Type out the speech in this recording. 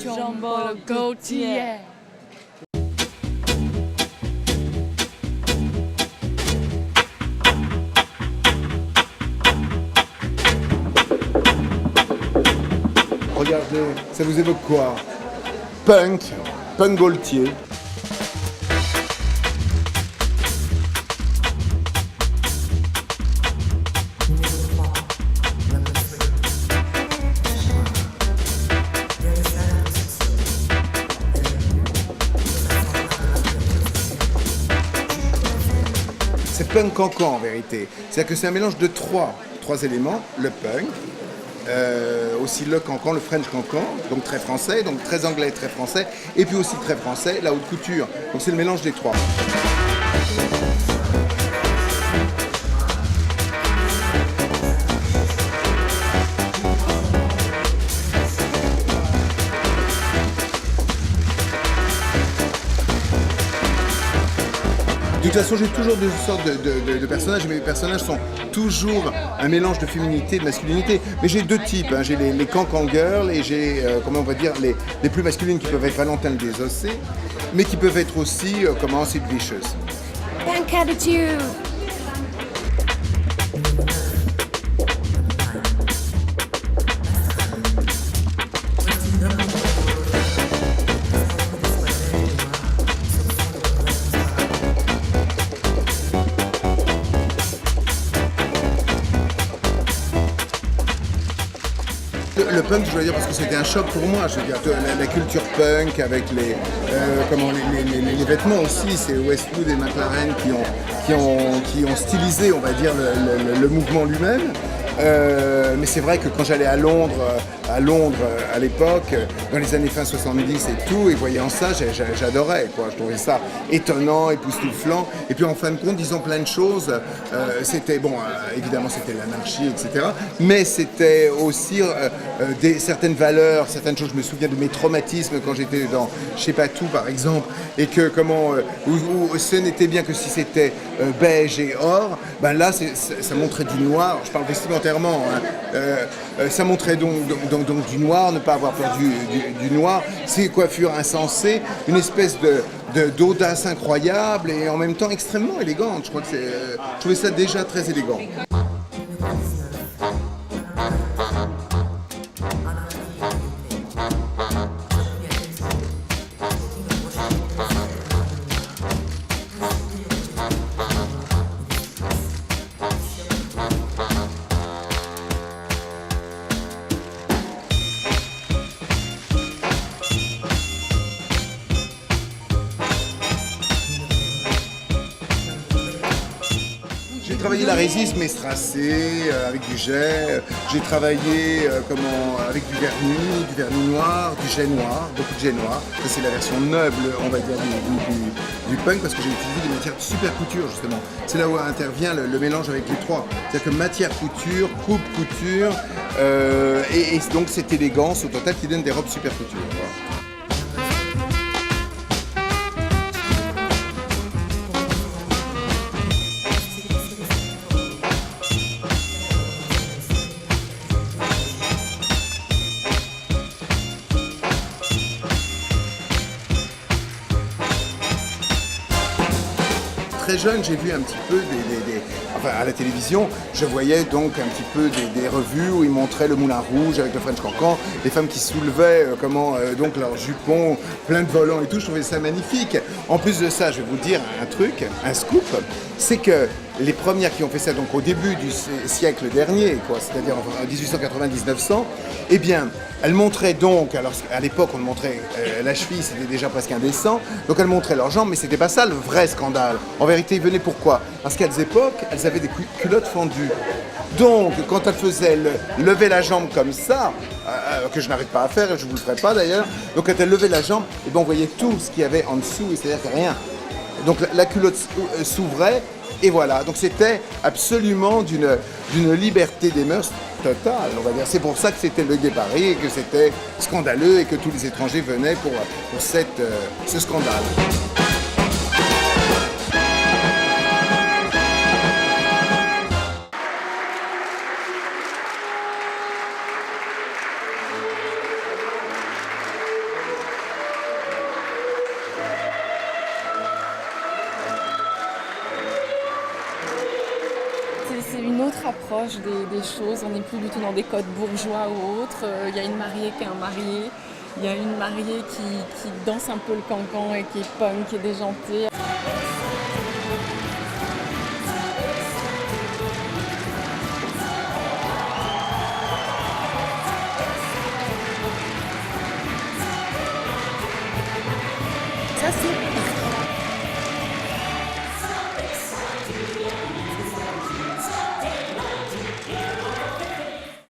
Jean-Paul Gaultier. Regardez, ça vous évoque quoi? Punk, Punk Gaultier. C'est punk cancan en vérité. C'est-à-dire que c'est un mélange de trois éléments. Le punk, aussi le cancan, le French cancan, donc très français, donc très anglais, très français, et puis aussi très français, la haute couture. Donc c'est le mélange des trois. De toute façon, j'ai toujours deux sortes de personnages, et mes personnages sont toujours un mélange de féminité et de masculinité. Mais j'ai deux types, hein. J'ai les cancan girls et j'ai, comment on va dire, les plus masculines qui peuvent être Valentin le Désossé, mais qui peuvent être aussi, comment, Sid Vicious. Punk attitude. Le punk, je veux dire, parce que c'était un choc pour moi. Je veux dire, la culture punk avec les vêtements aussi, c'est Westwood et McLaren qui ont stylisé, on va dire, le mouvement lui-même. Mais c'est vrai que quand j'allais à Londres à l'époque, dans les années fin 70 et tout, et voyant ça, j'adorais, quoi. Je trouvais ça étonnant, époustouflant. Et puis en fin de compte, disant plein de choses, c'était, bon, évidemment c'était l'anarchie, etc. Mais c'était aussi certaines valeurs, certaines choses. Je me souviens de mes traumatismes quand j'étais dans Je sais pas tout, par exemple, et que où ce n'était bien que si c'était beige et or, ben là, ça montrait du noir. Je parle vestimentairement, hein. Ça montrait donc du noir, ne pas avoir peur du noir, ces coiffures insensées, une espèce d'audace incroyable et en même temps extrêmement élégante. Je crois que je trouvais ça déjà très élégant. J'ai travaillé la résiste, mais strassée, avec du jet. J'ai travaillé avec du vernis noir, du jet noir, beaucoup de jet noir. Ça, c'est la version noble, on va dire, du punk, parce que j'ai utilisé des matières de super couture, justement. C'est là où intervient le mélange avec les trois. C'est-à-dire que matière couture, coupe couture, et donc cette élégance au total qui donne des robes super couture. Voilà. Très jeune, j'ai vu un petit peu enfin à la télévision, je voyais donc un petit peu des revues où ils montraient le Moulin Rouge avec le French cancan, les femmes qui soulevaient donc leurs jupons plein de volants et tout. Je trouvais ça magnifique. En plus de ça, je vais vous dire un truc, un scoop, c'est que les premières qui ont fait ça donc au début du siècle dernier, quoi, c'est-à-dire en 1890-1900, eh bien, elles montraient donc, alors à l'époque on montrait la cheville, c'était déjà presque indécent, donc elles montraient leurs jambes, mais c'était pas ça le vrai scandale. En vérité, ils venaient pourquoi? Parce qu'à cette époques, elles avaient des culottes fendues. Donc, quand elles faisaient lever la jambe comme ça, que je n'arrive pas à faire, et je ne vous le ferai pas d'ailleurs, donc quand elles levaient la jambe, eh ben, on voyait tout ce qu'il y avait en dessous, et c'est-à-dire que rien. Donc la culotte s'ouvrait, et voilà. Donc c'était absolument d'une liberté des mœurs totale, on va dire. C'est pour ça que c'était le Gay Paris, et que c'était scandaleux, et que tous les étrangers venaient pour ce scandale. se rapproche des choses, on n'est plus du tout dans des codes bourgeois ou autres. Il y a une mariée qui est un marié, il y a une mariée qui danse un peu le cancan et qui est punk et déjantée. Ça, c'est